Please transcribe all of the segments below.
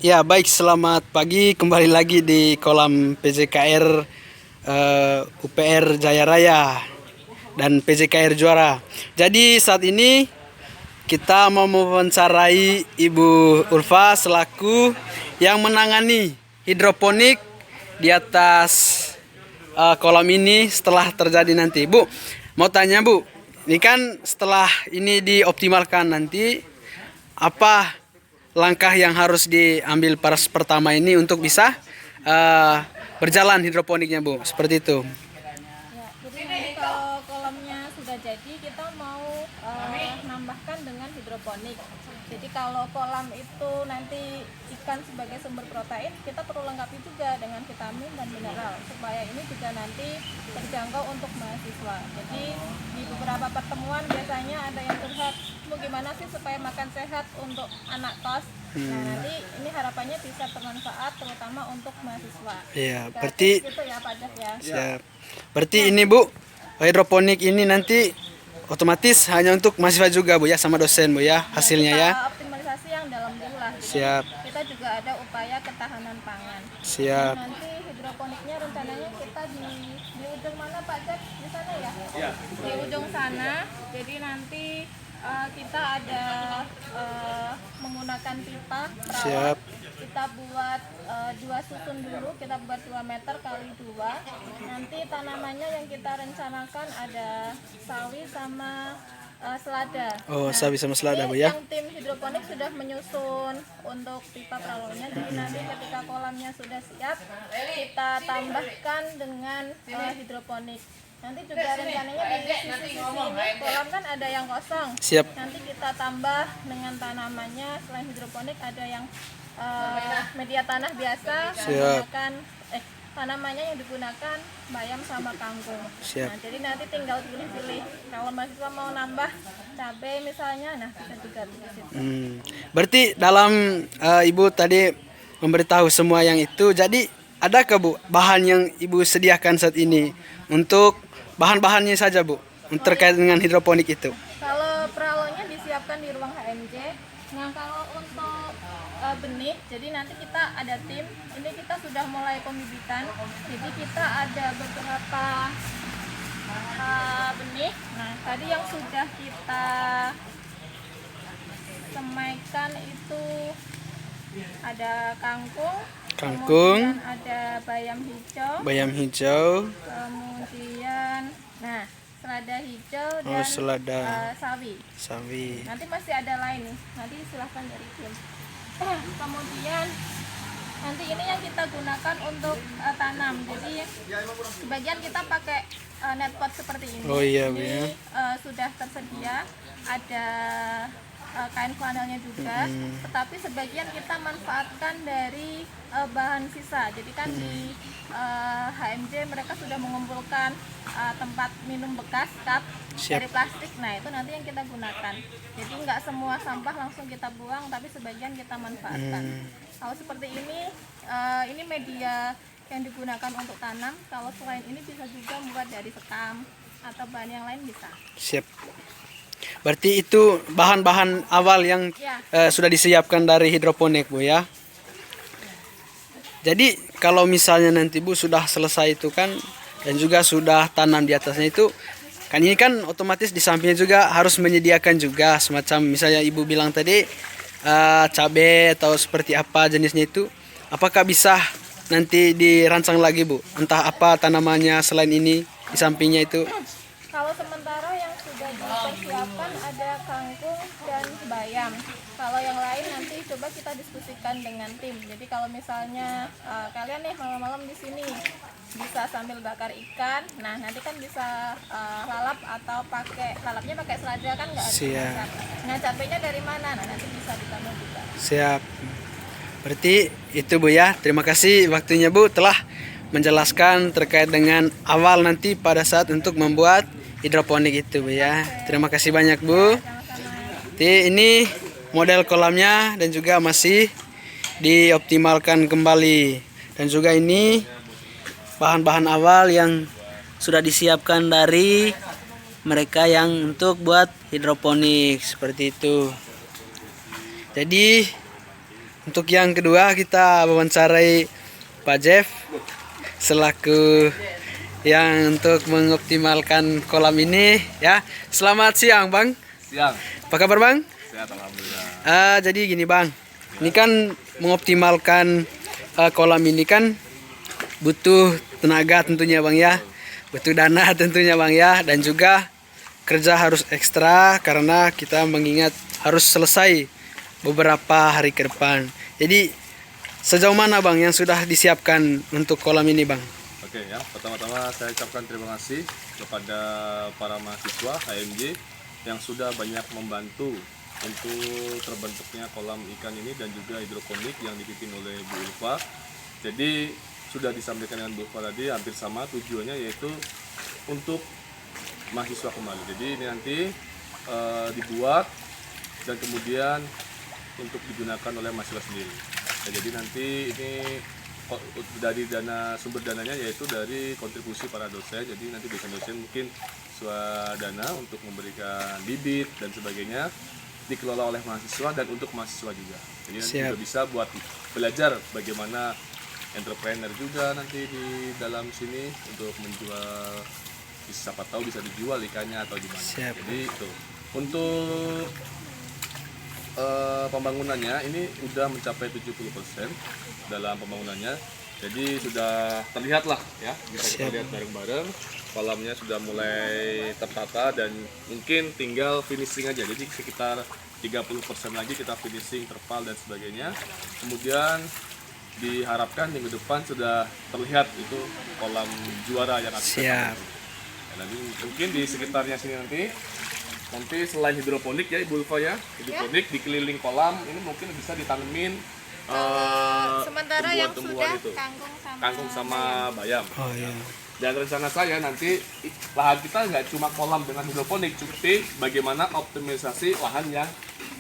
Ya, baik, selamat pagi. Kembali lagi di kolam PJKR UPR Jaya Raya dan PJKR Juara. Jadi saat ini kita mau mewawancarai Ibu Ulfa selaku yang menangani hidroponik di atas kolam ini setelah terjadi nanti. Bu, mau tanya Bu, ini kan setelah ini dioptimalkan nanti, apa langkah yang harus diambil pertama ini untuk bisa eh, berjalan hidroponiknya Bu, seperti itu. Ya, jadi nanti kalau kolamnya sudah jadi, kita mau nambahkan dengan hidroponik. Jadi kalau kolam itu nanti ikan sebagai sumber protein, kita perlu lengkapi juga dengan vitamin dan mineral supaya ini juga nanti terjangkau untuk mahasiswa. Jadi di beberapa pertemuan biasanya ada yang curhat, "Bu, gimana sih supaya makan sehat untuk anak kos?" Nah, nanti ini harapannya bisa bermanfaat terutama untuk mahasiswa. Iya, Gratis berarti gitu ya Pak Jas ya. siap. Berarti ini Bu, hidroponik ini nanti otomatis hanya untuk mahasiswa juga Bu ya, sama dosen Bu ya, hasilnya ya. Kita optimalisasi yang dalam dulu lah. Jadi Siap. kita juga ada upaya ketahanan pangan. Siap. Nanti hidroponiknya rencananya kita di ujung mana Pak Jack? Di sana ya? Di ujung sana. Jadi nanti kita ada menggunakan pipa perawat. Siap. Kita buat 2 susun dulu, kita buat 2 meter kali 2. Nanti tanamannya yang kita rencanakan ada sawi sama selada. Oh, sawi sama selada Bu ya. Yang tim hidroponik sudah menyusun untuk pipa perawatnya. Jadi nanti ketika kolamnya sudah siap, kita tambahkan dengan hidroponik. Nanti juga rencananya di sisi-sisi ini kolam kan ada yang kosong. Siap. Nanti kita tambah dengan tanamannya. Selain hidroponik ada yang media tanah biasa, menggunakan tanamannya yang digunakan bayam sama kangkung. Siap. Nah, jadi nanti tinggal pilih-pilih. Kalau mahasiswa mau nambah cabai misalnya, nah bisa juga di situ. Berarti dalam Ibu tadi memberitahu semua yang itu, jadi adakah Bu bahan yang Ibu sediakan saat ini untuk bahan-bahannya saja Bu, terkait dengan hidroponik itu? Kalau peralonnya disiapkan di ruang HMJ. Nah, kalau untuk benih, jadi nanti kita ada tim. Ini kita sudah mulai pembibitan. Jadi kita ada beberapa benih. Nah, tadi yang sudah kita semaikan itu ada kangkung, kemudian ada bayam hijau, kemudian selada hijau dan selada, sawi. Nanti masih ada lain nih, nanti silahkan dari tim. Kemudian nanti ini yang kita gunakan untuk tanam. Jadi sebagian kita pakai net pot seperti ini. Oh iya Bu Ini ya. sudah tersedia, ada kain flanelnya juga, tetapi sebagian kita manfaatkan dari bahan sisa. Jadi kan di HMJ mereka sudah mengumpulkan tempat minum bekas cup dari plastik. Nah, itu nanti yang kita gunakan. Jadi nggak semua sampah langsung kita buang, tapi sebagian kita manfaatkan. Kalau seperti ini media yang digunakan untuk tanam. Kalau selain ini bisa juga membuat dari sekam atau bahan yang lain bisa. Siap. Berarti itu bahan-bahan awal yang sudah disiapkan dari hidroponik Bu ya. Jadi kalau misalnya nanti Bu sudah selesai itu kan, dan juga sudah tanam di atasnya itu, kan ini kan otomatis di sampingnya juga harus menyediakan juga semacam misalnya Ibu bilang tadi cabai atau seperti apa jenisnya itu. Apakah bisa nanti dirancang lagi Bu? Entah apa tanamannya selain ini di sampingnya itu? Kalau sementara yang sudah dipersiapkan ada kangkung dan bayam. Kalau yang lain nanti coba kita diskusikan dengan tim. Jadi kalau misalnya kalian nih malam-malam di sini bisa sambil bakar ikan. Nah, nanti kan bisa lalap atau lalapnya pakai selada kan nggak ada. Siap. Nah, cabenya dari mana? Nah, nanti bisa ditambah juga. Siap. Berarti itu Bu ya. Terima kasih waktunya Bu telah menjelaskan terkait dengan awal nanti pada saat untuk membuat hidroponik itu Bu ya. Terima kasih banyak Bu. Jadi ini model kolamnya dan juga masih dioptimalkan kembali. Dan juga ini bahan-bahan awal yang sudah disiapkan dari mereka yang untuk buat hidroponik seperti itu. Jadi Untuk yang kedua kita wawancarai Pak Jeff selaku yang untuk mengoptimalkan kolam ini ya. Selamat siang Bang. Siang. Apa kabar Bang? Sehat alhamdulillah. Jadi gini Bang, ini kan mengoptimalkan kolam ini kan butuh tenaga tentunya Bang ya, butuh dana tentunya Bang ya, dan juga kerja harus ekstra karena kita mengingat harus selesai beberapa hari ke depan. Jadi sejauh mana Bang yang sudah disiapkan untuk kolam ini Bang? Oke ya, pertama-tama saya ucapkan terima kasih kepada para mahasiswa HMJ yang sudah banyak membantu untuk terbentuknya kolam ikan ini dan juga hidroponik yang dipimpin oleh Bu Ulfa. Jadi sudah disampaikan dengan Bu Ulfa tadi hampir sama tujuannya, yaitu untuk mahasiswa kembali. Jadi ini nanti dibuat dan kemudian untuk digunakan oleh mahasiswa sendiri. Nah, jadi nanti ini dari sumber dananya yaitu dari kontribusi para dosen. Jadi nanti dosen-dosen mungkin swadana untuk memberikan bibit dan sebagainya dikelola oleh mahasiswa dan untuk mahasiswa juga. Jadi nanti juga bisa buat belajar bagaimana entrepreneur juga nanti di dalam sini untuk menjual, siapa tahu bisa dijual ikannya atau di mana. Jadi itu untuk pembangunannya ini sudah mencapai 70% dalam pembangunannya. Jadi sudah terlihat lah ya, bisa kita lihat bareng-bareng kolamnya sudah mulai tertata dan mungkin tinggal finishing aja. Jadi sekitar 30% lagi kita finishing terpal dan sebagainya. Kemudian diharapkan minggu depan sudah terlihat itu kolam juara yang akan kita bangun. Nanti mungkin di sekitarnya sini nanti selain hidroponik ya Ibu Ulfa ya, hidroponik dikeliling kolam ini mungkin bisa ditanemin sementara yang sudah itu, kangkung sama bayam. Oh iya. Dan rencana saya nanti lahan kita nggak cuma kolam dengan hidroponik, tapi bagaimana optimisasi lahan yang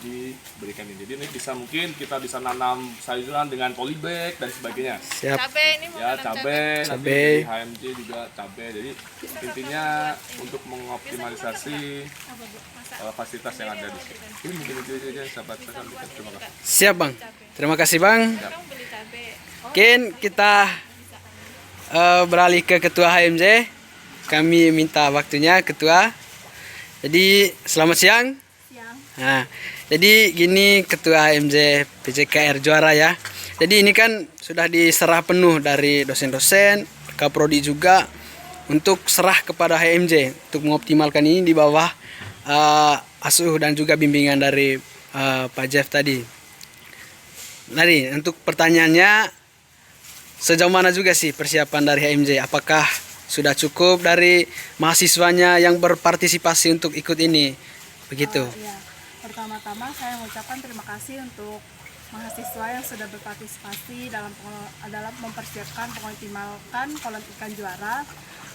diberikan ini. Jadi ini mungkin kita bisa nanam sayuran dengan polybag dan sebagainya. Siap. Cabai ini mau Ya nanam cabai, nanti Cabai. di HMJ juga cabai. Jadi intinya untuk mengoptimalisasi fasilitas yang ada di sini. Ini mungkin itu aja sahabat saya. Terima kasih. Siap Bang. Terima kasih Bang. Kamu beli cabai. Mungkin kita beralih ke Ketua HMJ. Kami minta waktunya Ketua. Jadi selamat siang. Siang. Nah, jadi gini Ketua HMJ PJKR Juara ya. Jadi ini kan sudah diserah penuh dari dosen-dosen, Kaprodi juga untuk serah kepada HMJ untuk mengoptimalkan ini di bawah asuh dan juga bimbingan dari Pak Jeff tadi. Nah, untuk pertanyaannya sejauh mana juga sih persiapan dari HMJ? Apakah sudah cukup dari mahasiswanya yang berpartisipasi untuk ikut ini? Begitu. Ya. Pertama-tama saya mengucapkan terima kasih untuk mahasiswa yang sudah berpartisipasi dalam mempersiapkan mengoptimalkan kolam ikan juara,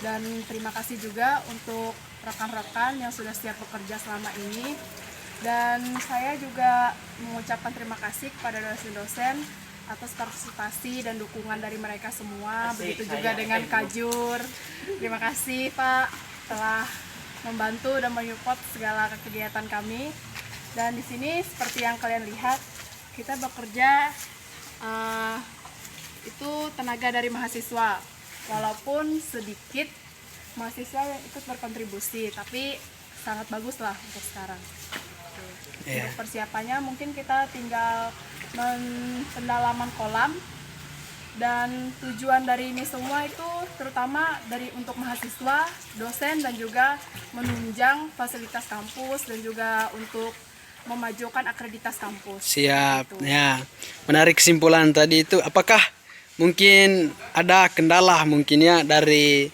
dan terima kasih juga untuk rekan-rekan yang sudah siap bekerja selama ini. Dan saya juga mengucapkan terima kasih kepada dosen-dosen atas partisipasi dan dukungan dari mereka semua. Begitu juga dengan Kajur. Terima kasih Pak telah membantu dan menyupport segala kegiatan kami. Dan di sini seperti yang kalian lihat, kita bekerja itu tenaga dari mahasiswa. Walaupun sedikit mahasiswa yang ikut berkontribusi, tapi sangat bagus lah untuk sekarang. Untuk persiapannya mungkin kita tinggal pendalaman kolam, dan tujuan dari ini semua itu terutama untuk mahasiswa, dosen, dan juga menunjang fasilitas kampus dan juga untuk memajukan akreditas kampus. Siap. Gitu. Ya. Menarik kesimpulan tadi itu. Apakah mungkin ada kendala mungkin ya dari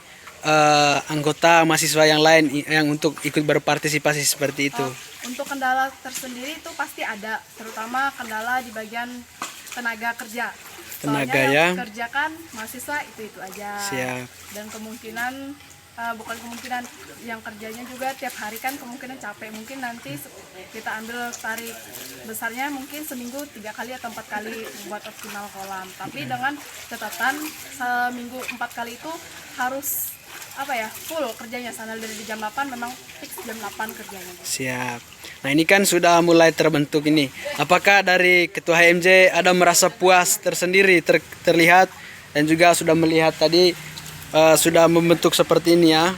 anggota mahasiswa yang lain yang untuk ikut berpartisipasi seperti itu? Untuk kendala tersendiri itu pasti ada, terutama kendala di bagian tenaga kerja. Tenaga Soalnya ya. yang dikerjakan mahasiswa itu aja. Siap. Dan kemungkinan bukan kemungkinan, yang kerjanya juga tiap hari kan kemungkinan capek. Mungkin nanti kita ambil tarik besarnya mungkin seminggu 3 kali atau 4 kali buat optimal kolam. Tapi dengan catatan seminggu 4 kali itu harus full kerjanya sana dari jam 8 memang fix jam 8 kerjanya. Siap. Nah ini kan sudah mulai terbentuk ini. Apakah dari Ketua HMJ ada merasa puas tersendiri terlihat dan juga sudah melihat tadi sudah membentuk seperti ini ya?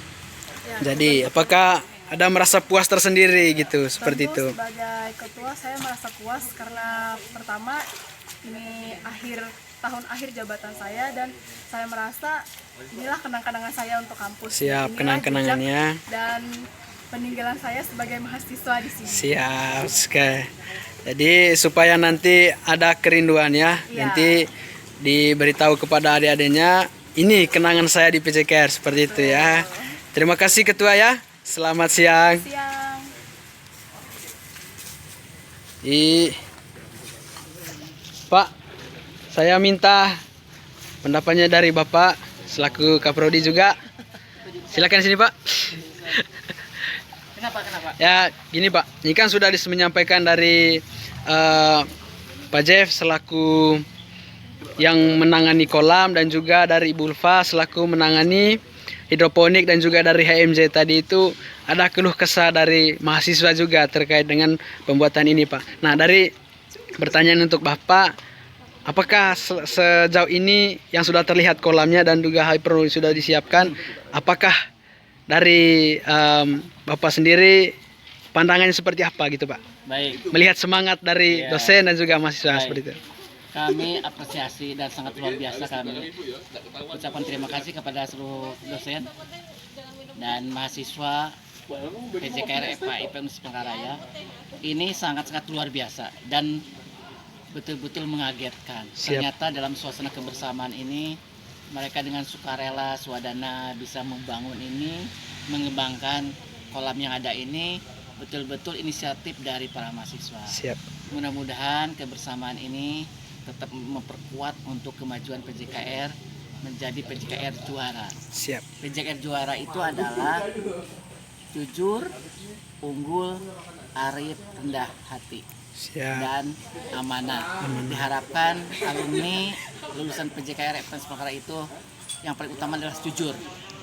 Jadi apakah ada merasa puas tersendiri gitu seperti Tentu itu? sebagai ketua saya merasa puas karena pertama ini tahun akhir jabatan saya dan saya merasa inilah kenang-kenangan saya untuk kampus. Siap, Inilah kenang-kenangannya. jejak dan peninggalan saya sebagai mahasiswa di sini. Siap sekali. Jadi supaya nanti ada kerinduan ya, Iya. nanti diberitahu kepada adik-adiknya, ini kenangan saya di PJKR seperti itu ya. Terima kasih Ketua ya. Selamat siang. Siang. Pak, saya minta pendapatnya dari Bapak selaku Kaprodi juga. Silakan sini Pak. Kenapa? Ya, gini Pak. Ini kan sudah menyampaikan dari Pak Jeff selaku yang menangani kolam dan juga dari Ibu Ulfa selaku menangani hidroponik dan juga dari HMJ tadi itu ada keluh kesah dari mahasiswa juga terkait dengan pembuatan ini Pak. Nah dari pertanyaan untuk Bapak, apakah sejauh ini yang sudah terlihat kolamnya dan juga hyper sudah disiapkan, apakah dari Bapak sendiri pandangannya seperti apa gitu Pak? Baik, Melihat semangat dari Iya. dosen dan juga mahasiswa Baik. seperti itu. kami apresiasi dan sangat luar biasa kami ucapkan terima kasih kepada seluruh dosen dan mahasiswa PJKR FKIP Universitas Palangkaraya. Ini sangat-sangat luar biasa dan betul-betul mengagetkan. Siap. Ternyata dalam suasana kebersamaan ini mereka dengan sukarela swadana bisa membangun ini, mengembangkan kolam yang ada ini, betul-betul inisiatif dari para mahasiswa. Siap. Mudah-mudahan kebersamaan ini tetap memperkuat untuk kemajuan PJKR menjadi PJKR juara. Siap. PJKR juara itu adalah jujur, unggul, arif, rendah hati, Siap. dan amanah. Diharapkan alumni lulusan PJKR FKIP Palangkaraya itu yang paling utama adalah jujur,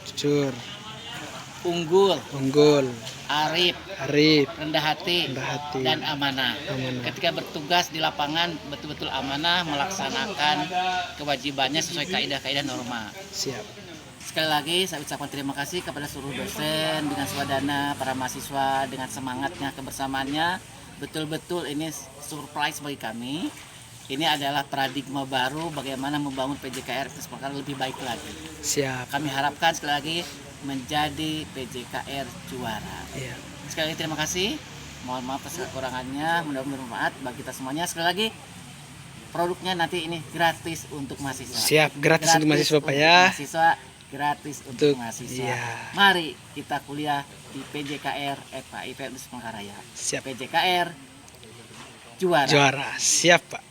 Jujur, unggul, arif, rendah hati, hati. dan amanah. Ketika bertugas di lapangan betul-betul amanah melaksanakan kewajibannya sesuai kaidah-kaidah norma. Siap. Sekali lagi saya ucapkan terima kasih kepada seluruh dosen dengan swadana, para mahasiswa dengan semangatnya, kebersamaannya. Betul-betul ini surprise bagi kami. Ini adalah paradigma baru bagaimana membangun PJKR lebih baik lagi. Siap. Kami harapkan sekali lagi menjadi PJKR juara. Iya. Sekali lagi terima kasih. Mohon maaf atas kekurangannya, mudah-mudahan bermanfaat bagi kita semuanya. Sekali lagi produknya nanti ini gratis untuk mahasiswa. Siap, gratis untuk mahasiswa Pak ya. Mahasiswa gratis untuk mahasiswa. iya. Mari kita kuliah di PJKR FKIP Universitas Palangkaraya. Siap. PJKR juara. Juara. Siap Pak.